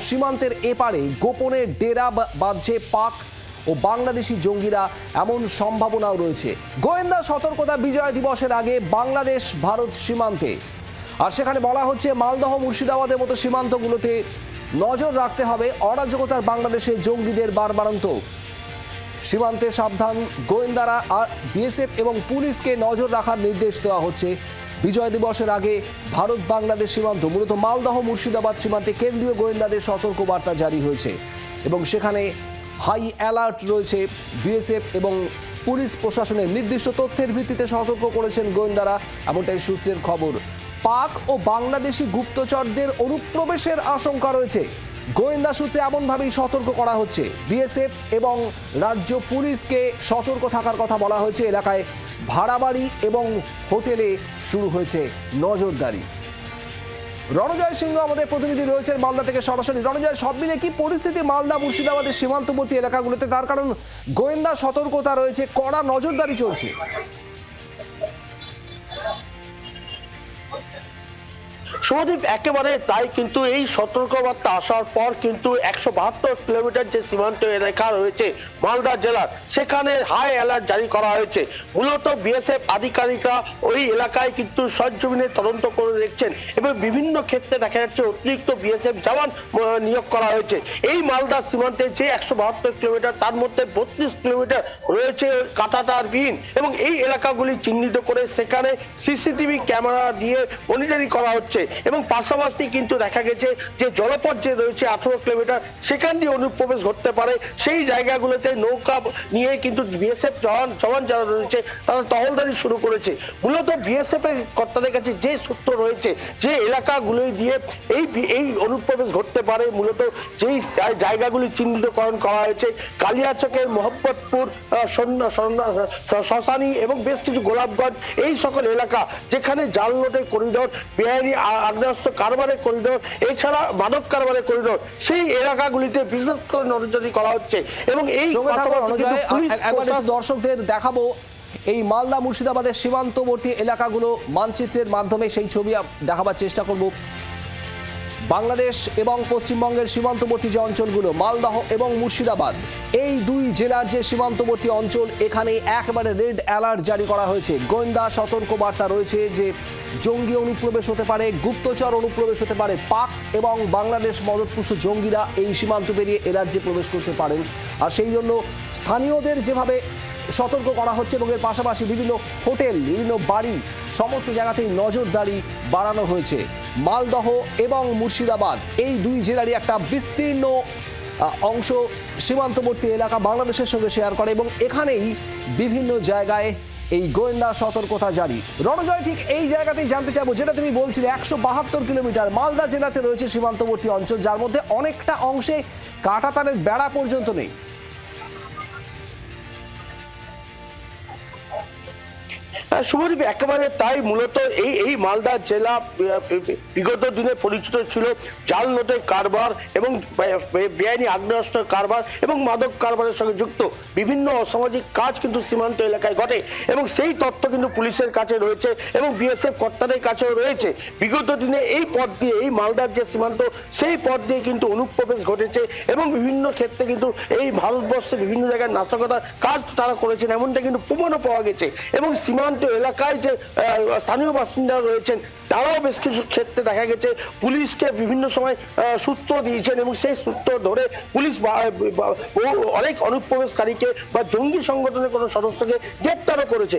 সীমান্তের এপারে গোপনে ডেরা বাঁধছে পাক ও বাংলাদেশি জঙ্গিরা, এমন সম্ভাবনাও রয়েছে। গোয়েন্দা সতর্কতা বিজয় দিবসের আগে বাংলাদেশ ভারত সীমান্তে, আর সেখানে বলা হচ্ছে মালদহ মুর্শিদাবাদের মতো সীমান্তগুলোতে নজর রাখতে হবে অরাজকতার বাংলাদেশের জঙ্গিদের বারবারন্ত। সীমান্তে সাবধান গোয়েন্দারা, আর বিএসএফ এবং পুলিশকে নজর রাখার নির্দেশ দেওয়া হচ্ছে। বিজয় দিবসের আগে ভারত বাংলাদেশ সীমান্ত, মূলত মালদহ মুর্শিদাবাদ সীমান্তে কেন্দ্রীয় গোয়েন্দাদের সতর্ক বার্তা জারি হয়েছে এবং সেখানে হাই অ্যালার্ট রয়েছে। বিএসএফ এবং পুলিশ প্রশাসনের নির্দিষ্ট তথ্যের ভিত্তিতে সতর্ক করেছেন গোয়েন্দারা, এমনটাই সূত্রের খবর। পাক ও বাংলাদেশি গুপ্তচরদের অনুপ্রবেশের আশঙ্কা রয়েছে। গোয়েন্দা সূত্রে এমনভাবেই সতর্ক করা হচ্ছে। বিএসএফ এবং রাজ্য পুলিশকে সতর্ক থাকার কথা বলা হয়েছে। এলাকায় ভাড়া বাড়ি এবং হোটেলে শুরু হয়েছে নজরদারি। রণজয় সিংহ আমাদের প্রতিনিধি রয়েছেন মালদা থেকে সরাসরি। রণজয়, সব মিলে কি পরিস্থিতি মালদা মুর্শিদাবাদের সীমান্তবর্তী এলাকাগুলোতে? তার কারণ গোয়েন্দা সতর্কতা রয়েছে, কড়া নজরদারি চলছে। শুভদীপ, একেবারে তাই। কিন্তু এই সতর্কবার্তা আসার পর কিন্তু 172 কিলোমিটার যে সীমান্ত এলাকা রয়েছে মালদা জেলার, সেখানে হাই অ্যালার্ট জারি করা হয়েছে। মূলত বিএসএফ আধিকারিকরা ওই এলাকায় কিন্তু সরজমিনে তদন্ত করে দেখছেন এবং বিভিন্ন ক্ষেত্রে দেখা যাচ্ছে অতিরিক্ত বিএসএফ জওয়ান নিয়োগ করা হয়েছে। এই মালদা সীমান্তে যে 172 কিলোমিটার, তার মধ্যে 32 কিলোমিটার রয়েছে কাঁটাতারবিহীন এবং এই এলাকাগুলি চিহ্নিত করে সেখানে সিসিটিভি ক্যামেরা দিয়ে মনিটরিং করা হচ্ছে এবং পাশাপাশি কিন্তু দেখা গেছে যে জলপথ যে রয়েছে 18 কিলোমিটার, সেখান দিয়ে অনুপ্রবেশ ঘটতে পারে। সেই জায়গাগুলোতে নৌকা নিয়ে কিন্তু বিএসএফ জওয়ান যারা রয়েছে তারা টহলদারি শুরু করেছে। মূলত বিএসএফ এর কর্তাদের কাছে যে সূত্র রয়েছে, যে এলাকাগুলো দিয়ে এই অনুপ্রবেশ ঘটতে পারে, মূলত যেই জায়গাগুলি চিহ্নিতকরণ করা হয়েছে কালিয়াচকের মোহাম্মদপুর, শ্মশানী এবং বেশ কিছু গোলাপগঞ্জ, এই সকল এলাকা যেখানে জাল নোটের করিডোর, বেআইনি আগ্নেয়াস্ত্র কারবারের করিডোর, এছাড়া মাদক কারবারের করিডোর, সেই এলাকাগুলিতে বিশেষ করে নজরদারি করা হচ্ছে। এবং এই দর্শকদের দেখাবো এই মালদা মুর্শিদাবাদের সীমান্তবর্তী এলাকাগুলো মানচিত্রের মাধ্যমে, সেই ছবি দেখাবার চেষ্টা করব। বাংলাদেশ এবং পশ্চিমবঙ্গের সীমান্তবর্তী যে অঞ্চলগুলো মালদহ এবং মুর্শিদাবাদ, এই দুই জেলার যে সীমান্তবর্তী অঞ্চল, এখানে একেবারে রেড অ্যালার্ট জারি করা হয়েছে। গোয়েন্দা সতর্ক বার্তা রয়েছে যে জঙ্গি অনুপ্রবেশ হতে পারে, গুপ্তচর অনুপ্রবেশ হতে পারে। পাক এবং বাংলাদেশ মদতপুষ্ট জঙ্গিরা এই সীমান্ত পেরিয়ে এ রাজ্যে প্রবেশ করতে পারেন, আর সেই জন্য স্থানীয়দের যেভাবে সতর্ক করা হচ্ছে এবং এর পাশাপাশি বিভিন্ন হোটেল, বিভিন্ন বাড়ি, সমস্ত জায়গাতেই নজরদারি বাড়ানো হয়েছে। মালদহ এবং মুর্শিদাবাদ এই দুই জেলারই একটা বিস্তীর্ণ অংশ সীমান্তবর্তী এলাকা বাংলাদেশের সঙ্গে শেয়ার করে এবং এখানেই বিভিন্ন জায়গায় এই গোয়েন্দা সতর্কতা জারি। রণজয়, ঠিক এই জায়গাতেই জানতে চাইবো, যেটা তুমি বলছিলে 172 কিলোমিটার মালদা জেলাতে রয়েছে সীমান্তবর্তী অঞ্চল, যার মধ্যে অনেকটা অংশে কাঁটাতারের বেড়া পর্যন্ত নেই। শুভদীপ, একেবারে তাই। মূলত এই মালদা জেলা বিগত দিনে পরিচিত ছিল জাল নোটের কারবার এবং বেআইনি আগ্নেয়াস্ত্র কারবার এবং মাদক কারবারের সঙ্গে যুক্ত বিভিন্ন অসামাজিক কাজ কিন্তু সীমান্ত এলাকায় ঘটে এবং সেই তথ্য কিন্তু পুলিশের কাছে রয়েছে এবং বিএসএফ কর্তাদের কাছেও রয়েছে। বিগত দিনে এই পথ দিয়ে, এই মালদার যে সীমান্ত, সেই পথ দিয়ে কিন্তু অনুপ্রবেশ ঘটেছে এবং বিভিন্ন ক্ষেত্রে কিন্তু এই ভারতবর্ষে বিভিন্ন জায়গায় নাশকতার কাজ তারা করেছেন, এমনটা কিন্তু প্রমাণও পাওয়া গেছে। এবং সীমান্ত এলাকায় যে স্থানীয় বাসিন্দারা রয়েছেন তারাও বেশ কিছু ক্ষেত্রে দেখা গেছে পুলিশকে বিভিন্ন সময় সূত্র দিয়েছেন এবং সেই সূত্র ধরে পুলিশ অনেক অনুপ্রবেশকারীকে বা জঙ্গি সংগঠনের কোনো সদস্যকে গ্রেপ্তারও করেছে।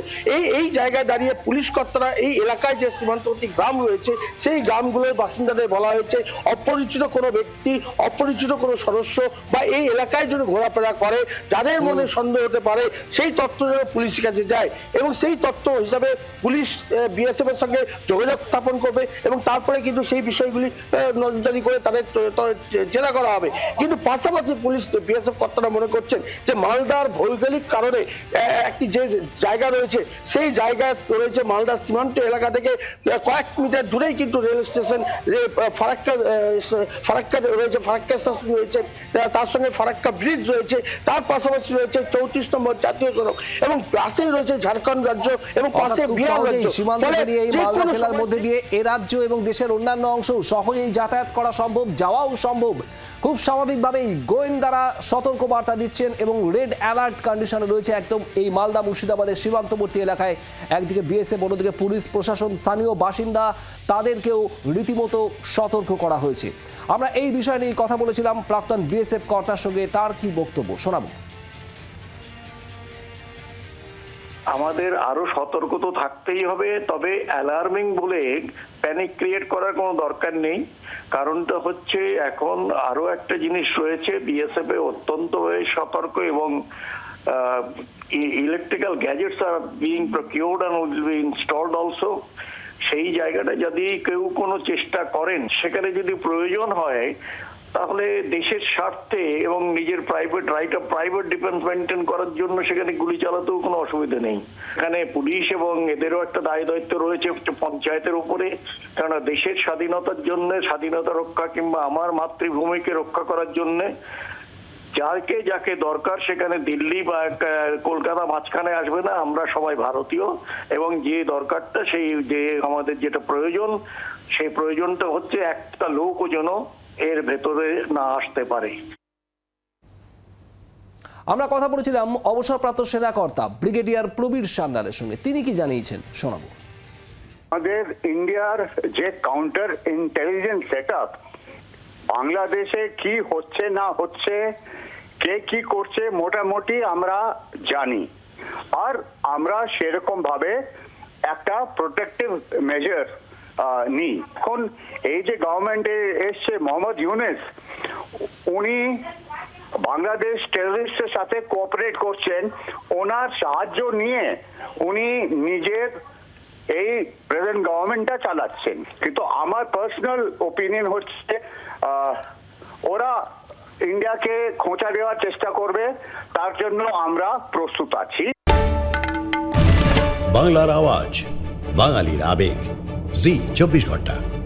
এই জায়গায় দাঁড়িয়ে পুলিশ কর্তারা এই এলাকায় যে সীমান্তবর্তী গ্রাম রয়েছে, সেই গ্রামগুলোর বাসিন্দাদের বলা হয়েছে অপরিচিত কোনো ব্যক্তি, অপরিচিত কোনো সদস্য বা এই এলাকায় যদি ঘোরাফেরা করে, যাদের মনে সন্দেহ হতে পারে, সেই তথ্য যেন পুলিশের কাছে যায় এবং সেই তথ্য হিসাবে পুলিশ বিএসএফ এর সঙ্গে যোগাযোগ স্থাপন করবে এবং তারপরে কিন্তু সেই বিষয়গুলি নজরদারি করে তাদের জেরা করা হবে। কিন্তু পাশাপাশি পুলিশ বিএসএফ কর্তারা মনে করছেন যে মালদার ভৌগোলিক কারণে একটি যে জায়গা রয়েছে, সেই জায়গায় রয়েছে মালদার সীমান্ত এলাকা থেকে কয়েক মিটার দূরেই কিন্তু রেল স্টেশন, ফারাক্কা রয়েছে, ফারাক্কা স্টেশন রয়েছে, তার সঙ্গে ফারাক্কা ব্রিজ রয়েছে, তার পাশাপাশি রয়েছে 34 নম্বর জাতীয় সড়ক এবং পাশেই রয়েছে ঝাড়খণ্ড রাজ্য এবং পাশে খুব বিহার সহজেই রাজ্য। সীমান্ত ফলে পেরিয়ে এই যে মালদা কোনো জেলার সময়- মধ্যে দিয়ে এ রাজ্য এবং দেশের অন্যান্য অংশ সহজেই যাতায়াত করা সম্ভব, যাওয়াও সম্ভব। খুব স্বাভাবিকভাবেই গোয়েন্দারা সতর্ক বার্তা দিচ্ছেন এবং রেড অ্যালার্ট কন্ডিশনে রয়েছে একদম এই মালদা মুর্শিদাবাদের সীমান্তবর্তী এলাকায়। একদিকে বিএসএফ, অন্যদিকে পুলিশ প্রশাসন, স্থানীয় বাসিন্দা, তাদেরকেও রীতিমতো সতর্ক করা হয়েছে। আমরা এই বিষয় নিয়ে কথা বলেছিলাম প্রাক্তন বিএসএফ কর্তার সঙ্গে, তার কি বক্তব্য শোনাবো। আমাদের আরো সতর্ক তো থাকতেই হবে, তবে অ্যালার্মিং বলে প্যানিক ক্রিয়েট করার কোনো দরকার নেই। কারণটা হচ্ছে এখন আরো একটা জিনিস রয়েছে, বিএসএফ এ অত্যন্ত সতর্ক এবং electrical gadgets are being procured and will be installed also. সেই জায়গাটা যদি কেউ কোনো চেষ্টা করেন, সেখানে যদি প্রয়োজন হয় তাহলে দেশের স্বার্থে এবং নিজের private right of private defence maintain করার জন্য সেখানে গুলি চালাতেও কোনো অসুবিধা নেই। এখানে পুলিশ এবং এদেরও একটা দায়িত্ব রয়েছে পঞ্চায়েতের উপরে, কেননা দেশের স্বাধীনতার জন্য, স্বাধীনতা রক্ষা কিংবা আমার মাতৃভূমিকে রক্ষা করার জন্য যাকে দরকার সেখানে দিল্লি বা কলকাতা মাঝখানে আসবে না। আমরা সবাই ভারতীয় এবং যে দরকারটা, সেই যে আমাদের যেটা প্রয়োজন, সেই প্রয়োজনটা হচ্ছে একটা লোকও যেন এর ভেতরে না আসতে পারে। আমরা কথা বলেছিলাম অবসরপ্রাপ্ত সেনাকর্তা ব্রিগেডিয়ার প্রবীর সান্যালের সঙ্গে, তিনি কি জানিয়েছেন শোনাবো। আমাদের ইন্ডিয়ার যে কাউন্টার ইন্টেলিজেন্স সেটআপ, বাংলাদেশে কি হচ্ছে না হচ্ছে, কে কি করছে মোটামুটি আমরা জানি, আর আমরা সেরকম ভাবে একটা প্রোটেক্টিভ মেজার নিই। এখন এই যে গভর্নমেন্টে এসছে মোহাম্মদ ইউনুস, উনি বাংলাদেশ টেররিস্টের সাথে কোঅপারেট করছেন, ওনার সাহায্য নিয়ে উনি নিজের এই প্রেজেন্ট গভর্নমেন্টটা চালাচ্ছেন। কিন্তু আমার পার্সোনাল ওপিনিয়ন হচ্ছে ওরা ইন্ডিয়াকে খোঁচা দেওয়ার চেষ্টা করবে, তার জন্য আমরা প্রস্তুত আছি। বাংলার আওয়াজ, বাঙালির আবেগ, জি 24 ঘন্টা।